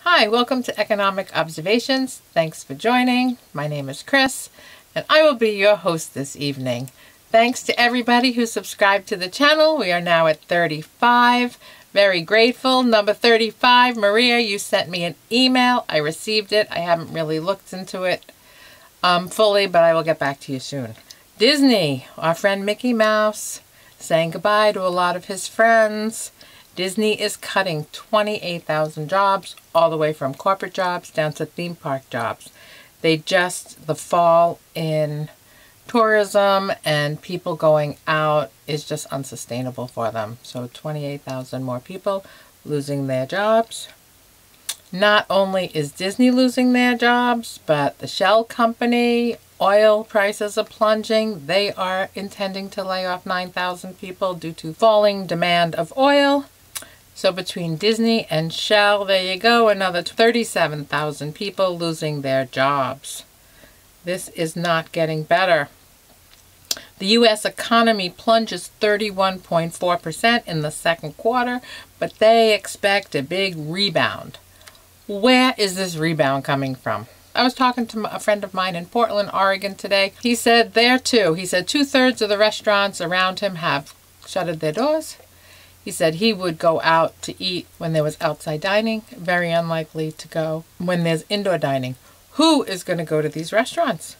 Hi, welcome to Economic Observations. Thanks for joining. My name is Chris, and I will be your host this evening. Thanks to everybody who subscribed to the channel. We are now at 35. Very grateful. Number 35, Maria, you sent me an email. I received it. I haven't really looked into it fully, but I will get back to you soon. Disney, our friend Mickey Mouse, saying goodbye to a lot of his friends. Disney is cutting 28,000 jobs, all the way from corporate jobs down to theme park jobs. The fall in tourism and people going out is just unsustainable for them. So 28,000 more people losing their jobs. Not only is Disney losing their jobs, but the Shell company, oil prices are plunging. They are intending to lay off 9,000 people due to falling demand of oil. So between Disney and Shell, there you go, another 37,000 people losing their jobs. This is not getting better. The U.S. economy plunges 31.4% in the second quarter, but they expect a big rebound. Where is this rebound coming from? I was talking to a friend of mine in Portland, Oregon today. He said there too. He said 2/3 of the restaurants around him have shuttered their doors. He said he would go out to eat when there was outside dining. Very unlikely to go when there's indoor dining. Who is going to go to these restaurants?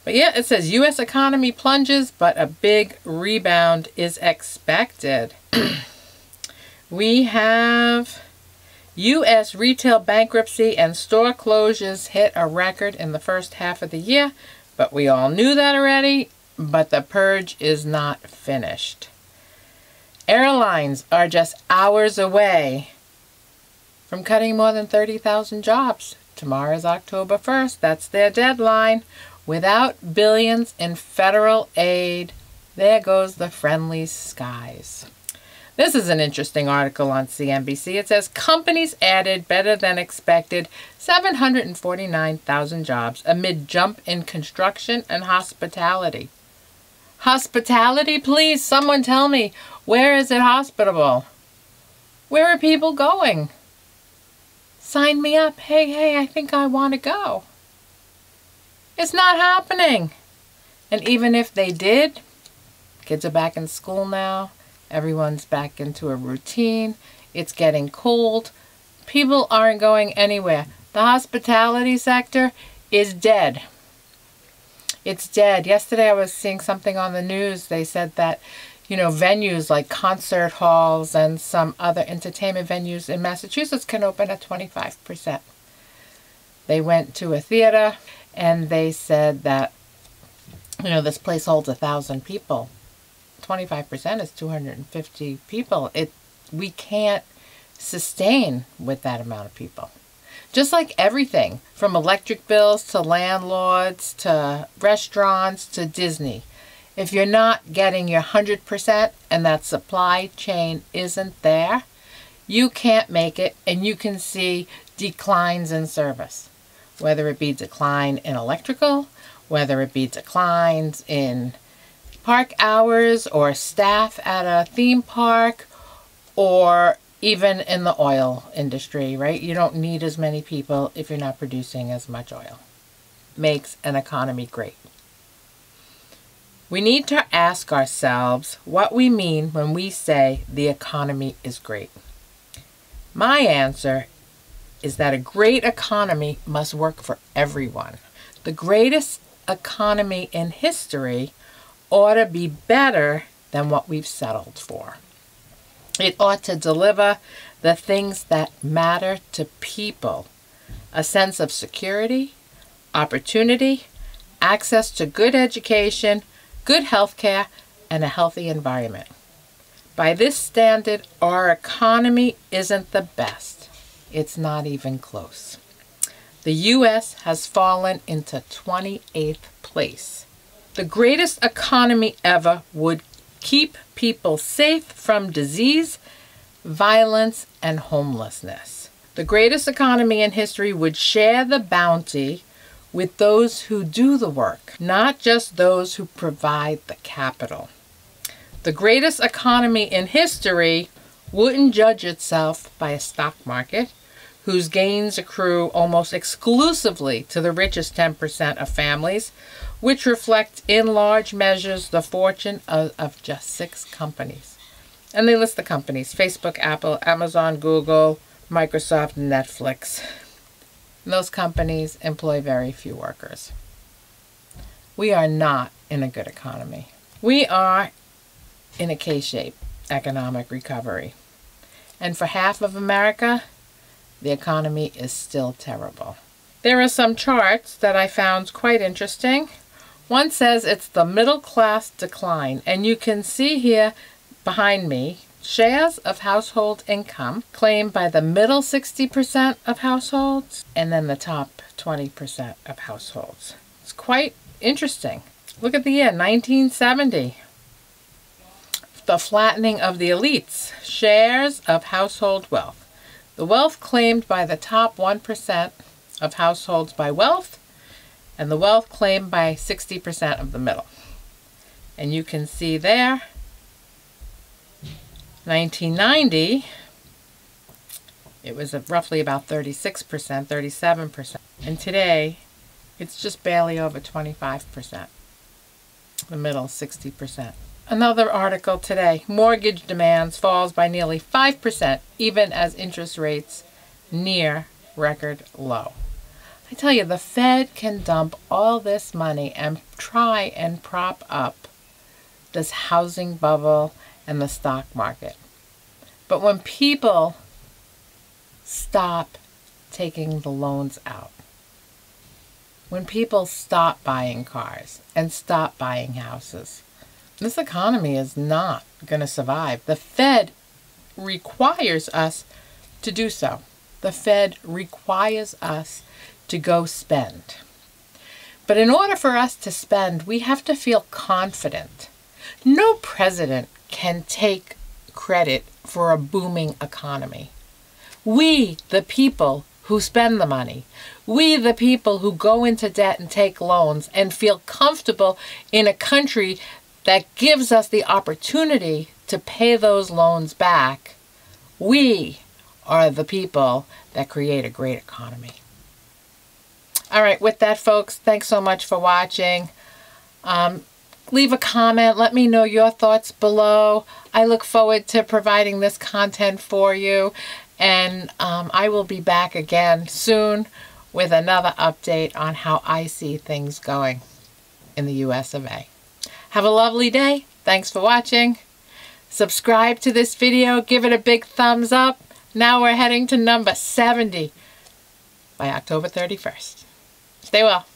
But yeah, it says U.S. economy plunges, but a big rebound is expected. We have U.S. retail bankruptcy and store closures hit a record in the first half of the year. But we all knew that already. But the purge is not finished. Airlines are just hours away from cutting more than 30,000 jobs. Tomorrow is October 1st. That's their deadline. Without billions in federal aid, there goes the friendly skies. This is an interesting article on CNBC. It says companies added better than expected 749,000 jobs amid jump in construction and hospitality. Hospitality, please, someone tell me, where is it hospitable? Where are people going? Sign me up. Hey, I think I want to go. It's not happening. And even if they did, kids are back in school now. Everyone's back into a routine. It's getting cold. People aren't going anywhere. The hospitality sector is dead. It's dead. Yesterday I was seeing something on the news. They said that, venues like concert halls and some other entertainment venues in Massachusetts can open at 25%. They went to a theater and they said that, this place holds 1,000 people. 25% is 250 people. We can't sustain with that amount of people. Just like everything, from electric bills to landlords to restaurants to Disney. If you're not getting your 100% and that supply chain isn't there, you can't make it, and you can see declines in service. Whether it be decline in electrical, whether it be declines in park hours or staff at a theme park, or even in the oil industry, right? You don't need as many people if you're not producing as much oil. Makes an economy great. We need to ask ourselves what we mean when we say the economy is great. My answer is that a great economy must work for everyone. The greatest economy in history ought to be better than what we've settled for. It ought to deliver the things that matter to people: a sense of security, opportunity, access to good education, good health care, and a healthy environment. By this standard, our economy isn't the best. It's not even close. The U.S. has fallen into 28th place. The greatest economy ever would keep people safe from disease, violence, and homelessness. The greatest economy in history would share the bounty with those who do the work, not just those who provide the capital. The greatest economy in history wouldn't judge itself by a stock market, whose gains accrue almost exclusively to the richest 10% of families, which reflect in large measures the fortune of just 6 companies. And they list the companies: Facebook, Apple, Amazon, Google, Microsoft, and Netflix. And those companies employ very few workers. We are not in a good economy. We are in a K-shaped economic recovery. And for half of America, the economy is still terrible. There are some charts that I found quite interesting. One says it's the middle class decline, and you can see here behind me shares of household income claimed by the middle 60% of households and then the top 20% of households. It's quite interesting. Look at the year 1970. The flattening of the elites. Shares of household wealth. The wealth claimed by the top 1% of households by wealth, and the wealth claimed by 60% of the middle. And you can see there, 1990, it was roughly about 36%, 37%. And today, it's just barely over 25%. The middle, 60%. Another article today, mortgage demands falls by nearly 5%, even as interest rates near record low. I tell you, the Fed can dump all this money and try and prop up this housing bubble and the stock market. But when people stop taking the loans out, when people stop buying cars and stop buying houses, this economy is not going to survive. The Fed requires us to do so. The Fed requires us to go spend. But in order for us to spend, we have to feel confident. No president can take credit for a booming economy. We, the people who spend the money, we, the people who go into debt and take loans and feel comfortable in a country that gives us the opportunity to pay those loans back, we are the people that create a great economy. All right, with that, folks, thanks so much for watching. Leave a comment. Let me know your thoughts below. I look forward to providing this content for you. And I will be back again soon with another update on how I see things going in the US of A. Have a lovely day. Thanks for watching. Subscribe to this video. Give it a big thumbs up. Now we're heading to number 70 by October 31st. Stay well.